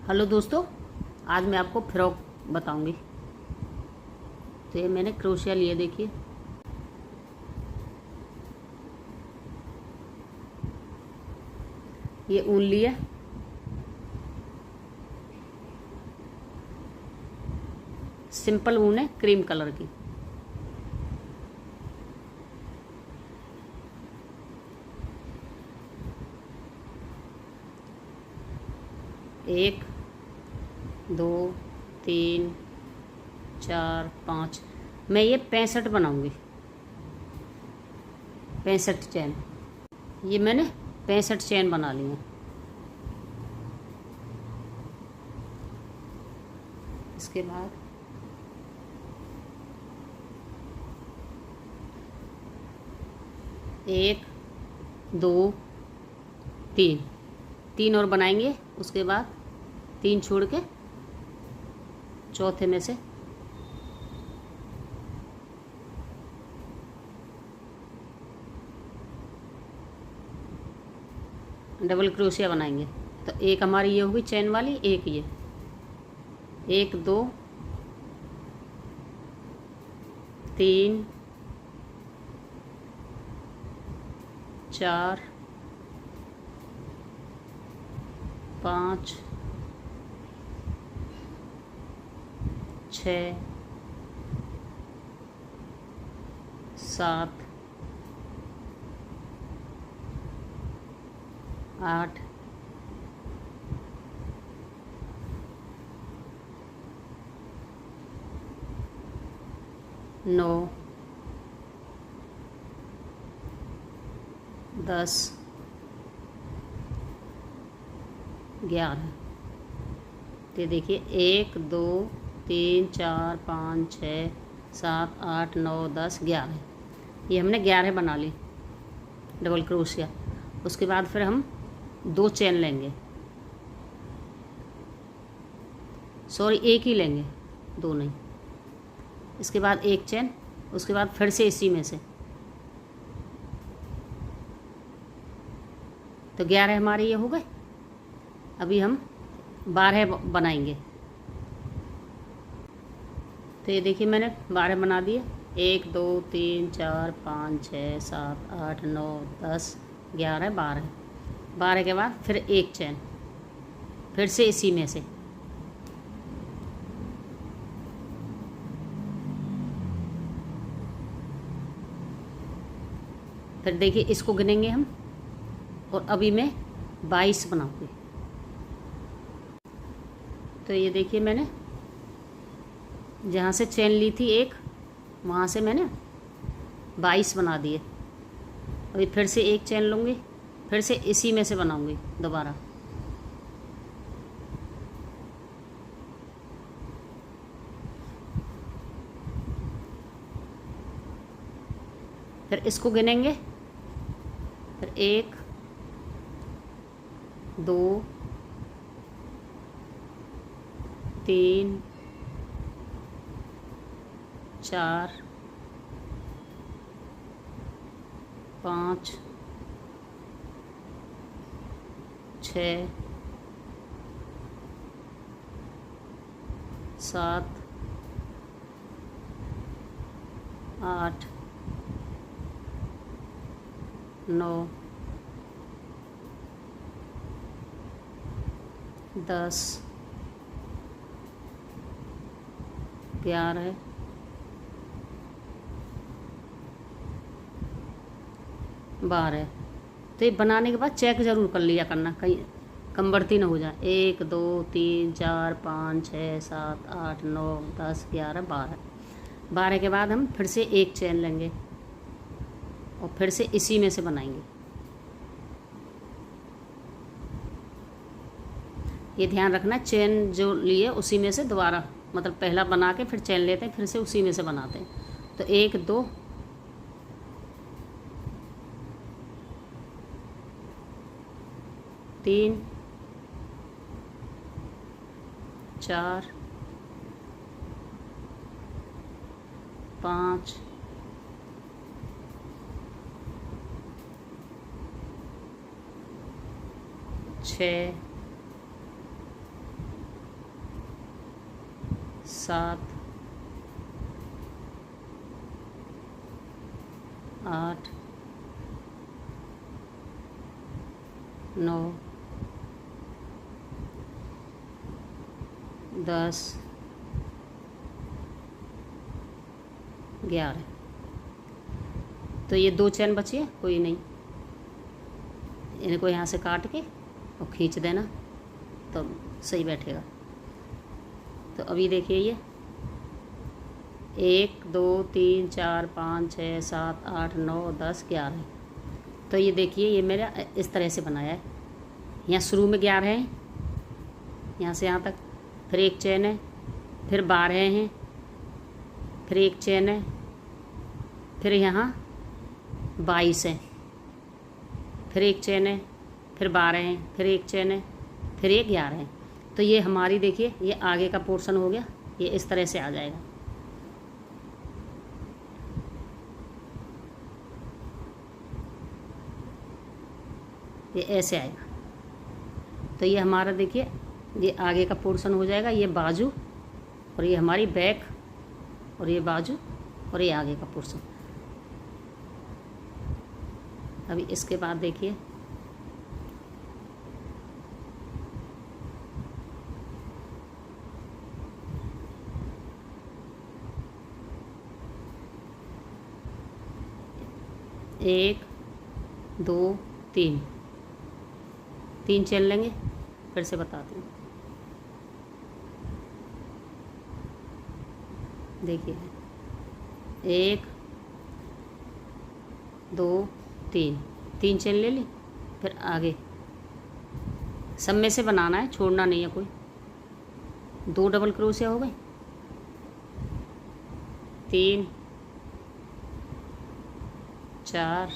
Hello दोस्तों, आज मैं आपको फ्रॉक बताऊंगी। तो ये मैंने क्रोशिया लिए, देखिए। ये ऊन लिया, सिंपल ऊन है, क्रीम कलर की। एक, दो, तीन, चार, पाँच। मैं ये 65 बनाऊंगी, 65 चैन। ये मैंने 65 चैन बना ली हैं। इसके बाद एक, दो, तीन, तीन और बनाएंगे। उसके बाद तीन छोड़ के चौथे में से डबल क्रोशिया बनाएंगे। तो एक हमारी ये होगी चैन वाली, एक ये, एक, दो, तीन, चार, पाँच, छः, सात, आठ, नौ, 10, 11। तो देखिए 1, 2, 3, 4, 5, 6, 7, 8, 9, 10, 11। ये हमने 11 बना ली डबल क्रोशिया। उसके बाद फिर हम दो चेन लेंगे, सॉरी एक ही लेंगे, दो नहीं। इसके बाद एक चेन, उसके बाद फिर से इसी में से। तो 11 हमारे ये हो गए। अभी हम 12 बनाएंगे। तो ये देखिए मैंने 12 बना दिए। 1, 2, 3, 4, 5, 6, 7, 8, 9, 10, 11, 12। 12 के बाद फिर एक चैन, फिर से इसी में से। फिर देखिए इसको गिनेंगे हम, और अभी मैं 22 बनाऊंगी। तो ये देखिए मैंने जहाँ से चैन ली थी एक, वहाँ से मैंने 22 बना दिए। अभी फिर से एक चैन लूँगी, फिर से इसी में से बनाऊंगी दोबारा। फिर इसको गिनेंगे, फिर 1, 2, 3, 4, 5, 6, 7, 8, 9, 10, 11, 12। तो ये बनाने के बाद चेक ज़रूर कर लिया करना, कहीं कम बढ़ती ना हो जाए। 1, 2, 3, 4, 5, 6, 7, 8, 9, 10, 11, 12। 12 के बाद हम फिर से एक चैन लेंगे और फिर से इसी में से बनाएंगे। ये ध्यान रखना, चैन जो लिए उसी में से दोबारा, मतलब पहला बना के फिर चैन लेते हैं, फिर से उसी में से बनाते हैं। तो 1, 2, 3, 4, 5, 6, 7 8 9 10 11। तो ये 2 चैन बची है, कोई नहीं, इनको यहाँ से काट के और खींच देना तो सही बैठेगा। तो अभी देखिए ये 1 2 3 4 5 6 7 8 9 10 11। तो ये देखिए ये मेरा इस तरह से बनाया है। यहाँ शुरू में 11 है, यहाँ से यहाँ तक, फिर एक चैन है, फिर 12 हैं, फिर एक चैन है, फिर यहाँ 22 है, फिर एक चैन है, फिर 12 हैं, फिर एक चैन है, फिर एक 11 है। तो ये हमारी देखिए ये आगे का पोर्शन हो गया, ये इस तरह से आ जाएगा। ये ऐसे आएगा। तो ये हमारा देखिए ये आगे का पोर्शन हो जाएगा, ये बाजू और ये हमारी बैक और ये बाजू और ये आगे का पोर्शन। अभी इसके बाद देखिए एक 2 3 3 चैन लेंगे, फिर से बताती हूँ। देखिए 1 2 3 चैन ले ली, फिर आगे सब में से बनाना है, छोड़ना नहीं है कोई। 2 डबल क्रोशिया हो गए, 3 4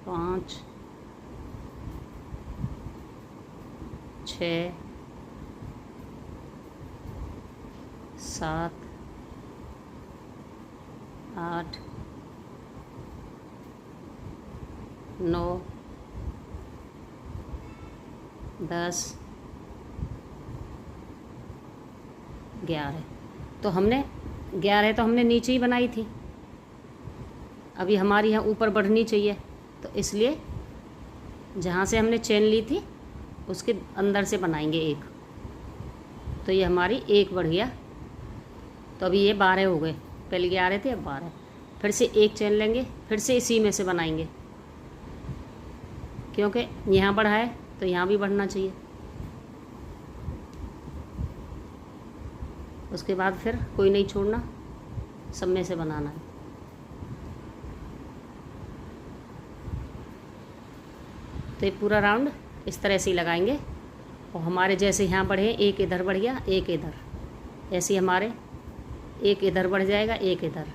5 6 7 8 9 10 11। तो हमने 11 तो हमने नीचे ही बनाई थी, अभी हमारी यहाँ ऊपर बढ़नी चाहिए, तो इसलिए जहाँ से हमने चेन ली थी उसके अंदर से बनाएंगे एक। तो ये हमारी एक बढ़ गया। तो अभी ये 12 हो गए, पहले 11 थे अब 12। फिर से एक चेन लेंगे, फिर से इसी में से बनाएंगे, क्योंकि यहाँ बढ़ा है तो यहाँ भी बढ़ना चाहिए। उसके बाद फिर कोई नहीं छोड़ना, सब में से बनाना है। तो ये पूरा राउंड इस तरह से ही लगाएंगे। और हमारे जैसे यहाँ बढ़े, एक इधर बढ़ गया एक इधर, ऐसे ही हमारे एक इधर बढ़ जाएगा एक इधर।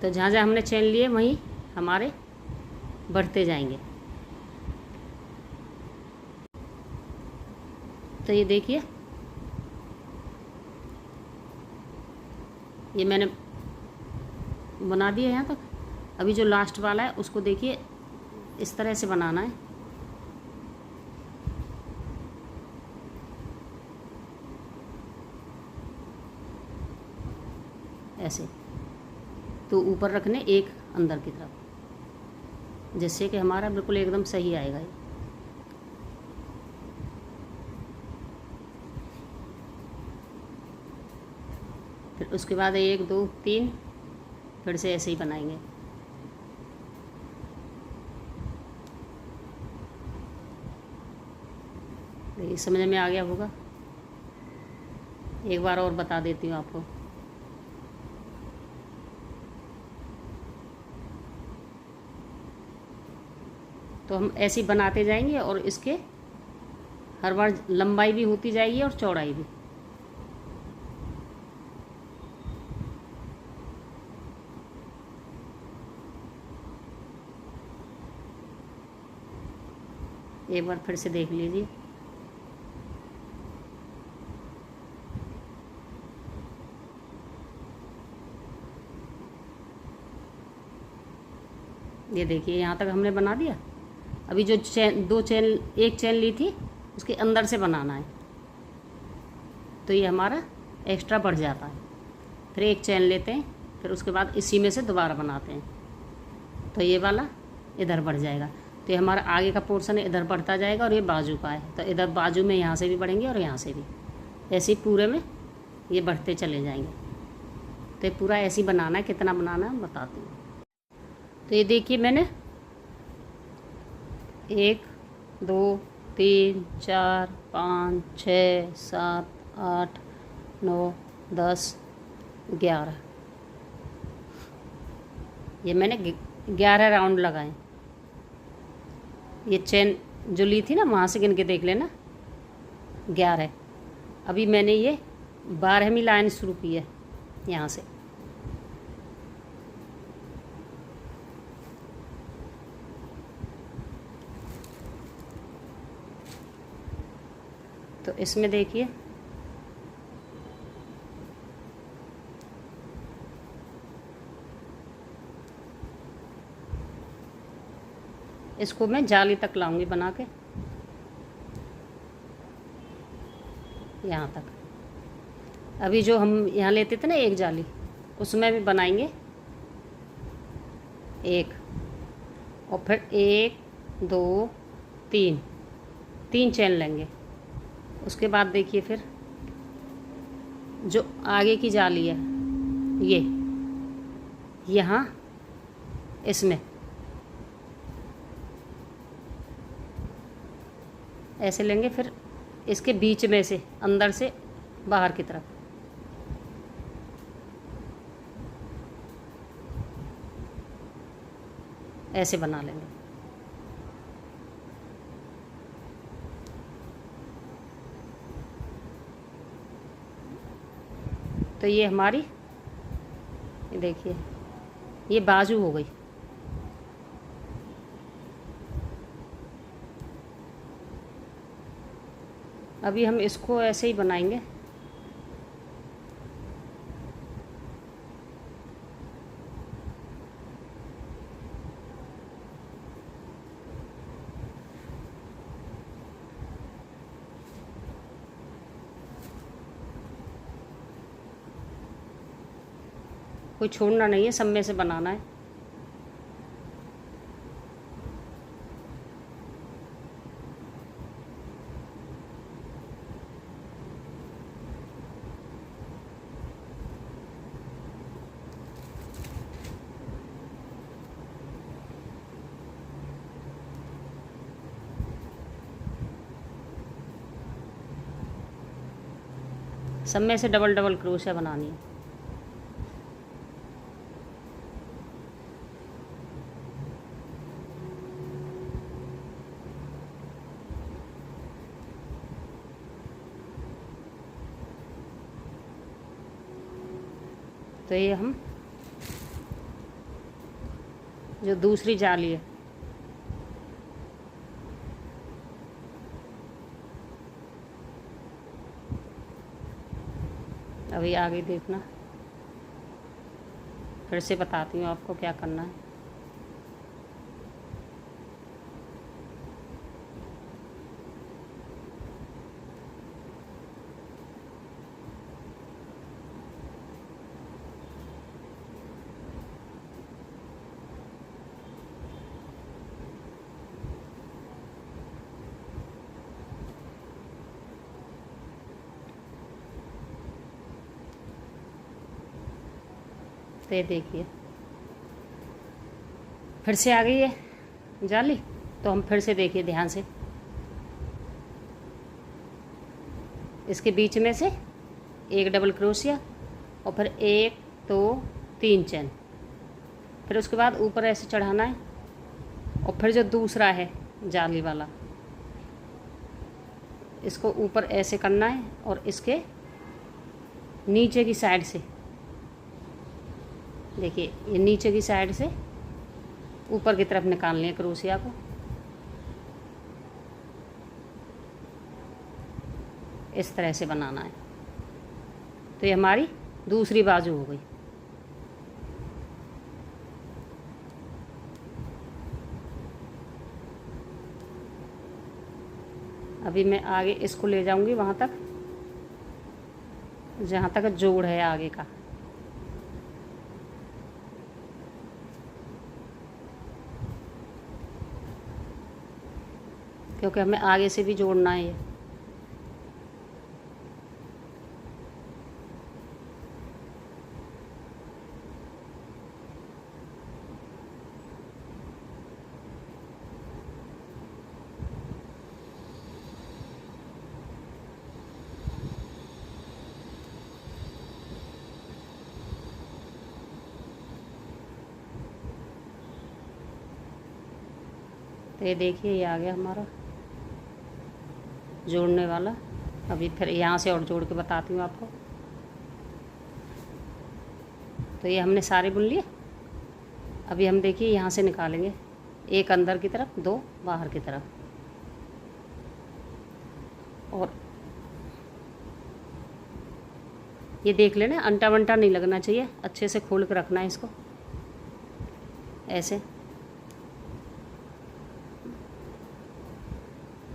तो जहाँ जहाँ हमने चैन लिए वहीं हमारे बढ़ते जाएंगे। तो ये देखिए ये मैंने बना दिया यहाँ तक। अभी जो लास्ट वाला है उसको देखिए इस तरह से बनाना है। ऐसे तो ऊपर रखने एक अंदर की तरफ, जिससे कि हमारा बिल्कुल एकदम सही आएगा ये। फिर उसके बाद 1 2 3 फिर से ऐसे ही बनाएंगे। देखिए समझ में आ गया होगा, एक बार और बता देती हूँ आपको। तो हम ऐसे ही बनाते जाएंगे और इसके हर बार लंबाई भी होती जाएगी और चौड़ाई भी। एक बार फिर से देख लीजिए। ये देखिए यहाँ तक हमने बना दिया। अभी जो चैन एक चैन ली थी उसके अंदर से बनाना है। तो ये हमारा एक्स्ट्रा बढ़ जाता है। फिर एक चैन लेते हैं, फिर उसके बाद इसी में से दोबारा बनाते हैं, तो ये वाला इधर बढ़ जाएगा। तो ये हमारा आगे का पोर्शन इधर बढ़ता जाएगा और ये बाजू का है, तो इधर बाजू में यहाँ से भी बढ़ेंगे और यहाँ से भी, ऐसे ही पूरे में ये बढ़ते चले जाएंगे। तो ये पूरा ऐसे ही बनाना है। कितना बनाना है बताती हूँ। तो ये देखिए मैंने 1 2 3 4 5 6 7 8 9 10 11, ये मैंने 11 राउंड लगाए। ये चेन जो ली थी ना वहाँ से गिन के देख लेना 11। अभी मैंने ये 12वीं लाइन शुरू की है यहाँ से। तो इसमें देखिए इसको मैं जाली तक लाऊंगी बना के, यहाँ तक। अभी जो हम यहाँ लेते थे ना एक जाली, उसमें भी बनाएंगे एक, और फिर 1 2 3 चैन लेंगे। उसके बाद देखिए फिर जो आगे की जाली है ये यहाँ इसमें ऐसे लेंगे, फिर इसके बीच में से अंदर से बाहर की तरफ ऐसे बना लेंगे। तो ये हमारी, ये देखिए ये बाजू हो गई। अभी हम इसको ऐसे ही बनाएंगे। कोई छोड़ना नहीं है, सब में से बनाना है। सब में से डबल डबल क्रोशिया बनानी है। तो ये हम जो दूसरी जाली है अभी आगे देखना, फिर से बताती हूँ आपको क्या करना है। तो ये देखिए फिर से आ गई है जाली। तो हम फिर से देखिए ध्यान से, इसके बीच में से एक डबल क्रोशिया और फिर 1 2 3 चैन, फिर उसके बाद ऊपर ऐसे चढ़ाना है। और फिर जो दूसरा है जाली वाला, इसको ऊपर ऐसे करना है और इसके नीचे की साइड से देखिए, ये नीचे की साइड से ऊपर की तरफ निकालनी है क्रोशिया को। इस तरह से बनाना है। तो ये हमारी दूसरी बाजू हो गई। अभी मैं आगे इसको ले जाऊंगी वहाँ तक। जहाँ तक जोड़ है आगे का। क्योंकि हमें आगे से भी जोड़ना है ये। तो ये देखिए ये आ गया हमारा जोड़ने वाला। अभी फिर यहाँ से और जोड़ के बताती हूँ आपको। तो ये हमने सारे बुन लिए। अभी हम देखिए यहाँ से निकालेंगे, एक अंदर की तरफ, दो बाहर की तरफ। और ये देख लेना, अंटा वंटा नहीं लगना चाहिए, अच्छे से खोल के रखना है इसको ऐसे।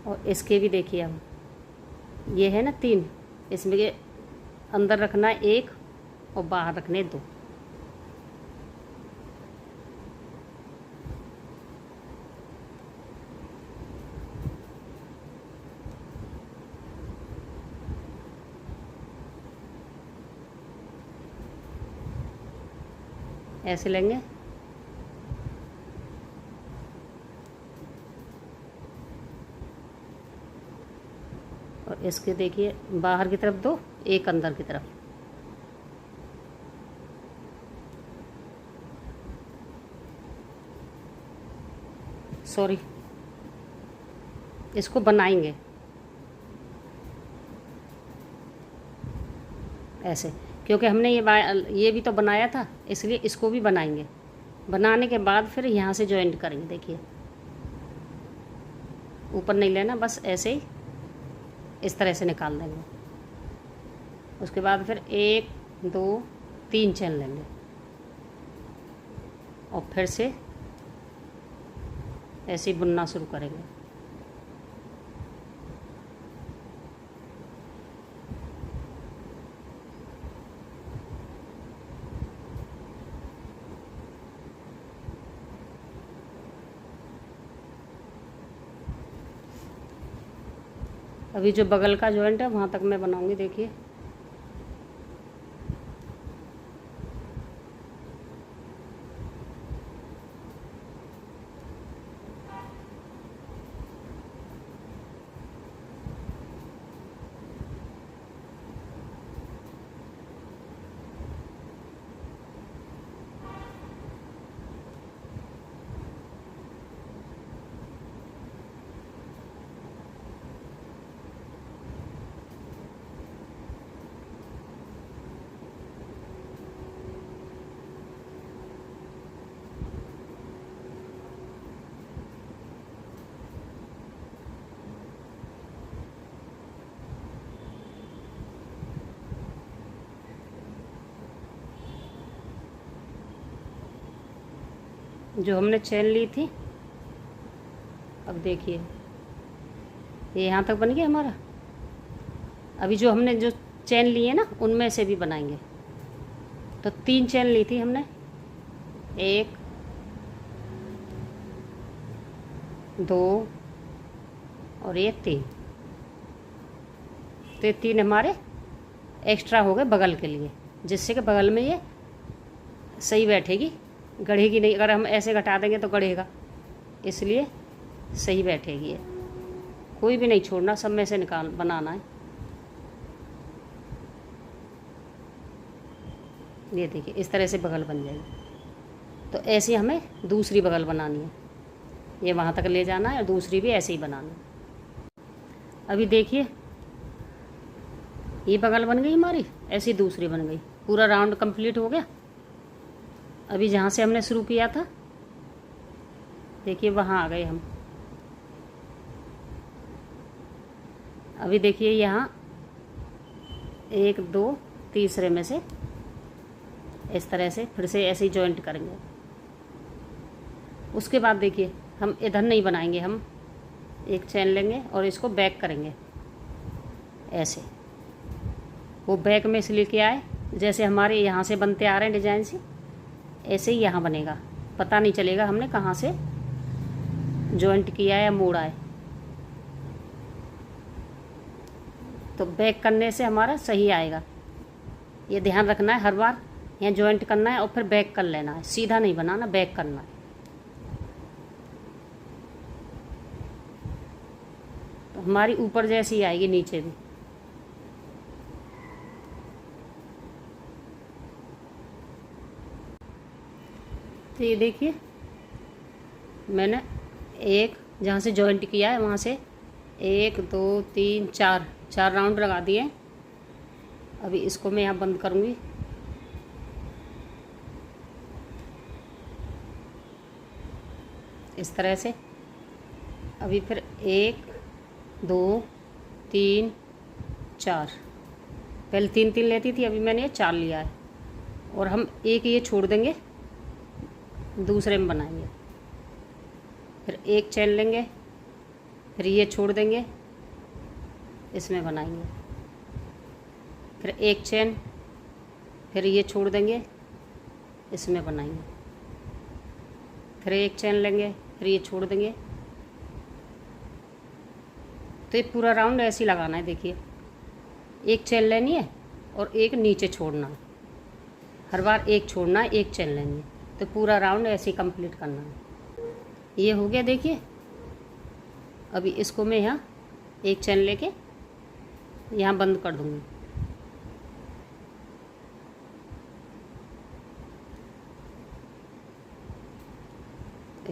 और इसके भी देखिए, अब ये है ना 3, इसमें के अंदर रखना है 1 और बाहर रखने 2। ऐसे लेंगे और इसके देखिए बाहर की तरफ 2, 1 अंदर की तरफ। सॉरी, इसको बनाएंगे ऐसे, क्योंकि हमने ये भी तो बनाया था, इसलिए इसको भी बनाएंगे। बनाने के बाद फिर यहाँ से जॉइंट करेंगे। देखिए ऊपर नहीं लेना, बस ऐसे ही इस तरह से निकाल देंगे। उसके बाद फिर 1 2 3 चेन लेंगे और फिर से ऐसे ही बुनना शुरू करेंगे। अभी जो बगल का जॉइंट है वहाँ तक मैं बनाऊंगी। देखिए जो हमने चेन ली थी, अब देखिए ये यहाँ तक बन गया हमारा। अभी जो हमने जो चेन ली है ना, उनमें से भी बनाएंगे। तो 3 चेन ली थी हमने, 1 2 और ये 3। तो ये 3 हमारे एक्स्ट्रा हो गए बगल के लिए, जिससे कि बगल में ये सही बैठेगी, गढ़ेगी नहीं। अगर हम ऐसे घटा देंगे तो गढ़ेगा, इसलिए सही बैठेगी ये। कोई भी नहीं छोड़ना, सब में से निकाल बनाना है। ये देखिए इस तरह से बगल बन जाएगी। तो ऐसे हमें दूसरी बगल बनानी है, ये वहाँ तक ले जाना है और दूसरी भी ऐसे ही बनाना है। अभी देखिए ये बगल बन गई हमारी, ऐसी दूसरी बन गई, पूरा राउंड कंप्लीट हो गया। अभी जहाँ से हमने शुरू किया था, देखिए वहाँ आ गए हम। अभी देखिए यहाँ 1 2 तीसरे में से इस तरह से फिर से ऐसे ही जॉइंट करेंगे। उसके बाद देखिए हम इधर नहीं बनाएंगे, हम एक चेन लेंगे और इसको बैक करेंगे ऐसे। वो बैक में से लेके आए, जैसे हमारे यहाँ से बनते आ रहे हैं डिजाइन से, ऐसे ही यहाँ बनेगा। पता नहीं चलेगा हमने कहाँ से जॉइंट किया है या मोड़ा है। तो बैक करने से हमारा सही आएगा। ये ध्यान रखना है, हर बार यहाँ जॉइंट करना है और फिर बैक कर लेना है। सीधा नहीं बनाना, बैक करना है। तो हमारी ऊपर जैसी आएगी नीचे भी। तो ये देखिए, मैंने एक जहाँ से जॉइंट किया है वहाँ से 1 2 3 4 राउंड लगा दिए। अभी इसको मैं यहाँ बंद करूँगी। इस तरह से। अभी फिर 1 2 3 4, पहले 3 लेती थी, अभी मैंने ये 4 लिया है। और हम एक ये छोड़ देंगे, दूसरे में बनाएंगे। फिर एक चेन लेंगे, फिर ये छोड़ देंगे, इसमें बनाएंगे। फिर एक चेन, फिर ये छोड़ देंगे, इसमें बनाएंगे। फिर एक चेन लेंगे, फिर ये छोड़ देंगे। तो ये पूरा राउंड ऐसे ही लगाना है। देखिए, एक चेन लेनी है और एक नीचे छोड़ना है। हर बार एक छोड़ना है, एक चेन लेनी है। तो पूरा राउंड ऐसे ही कंप्लीट करना है। ये हो गया। देखिए, अभी इसको मैं यहाँ एक चेन लेके यहाँ बंद कर दूँगी।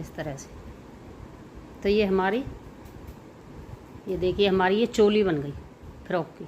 इस तरह से। तो ये हमारी, ये देखिए, हमारी ये चोली बन गई फ्रॉक की।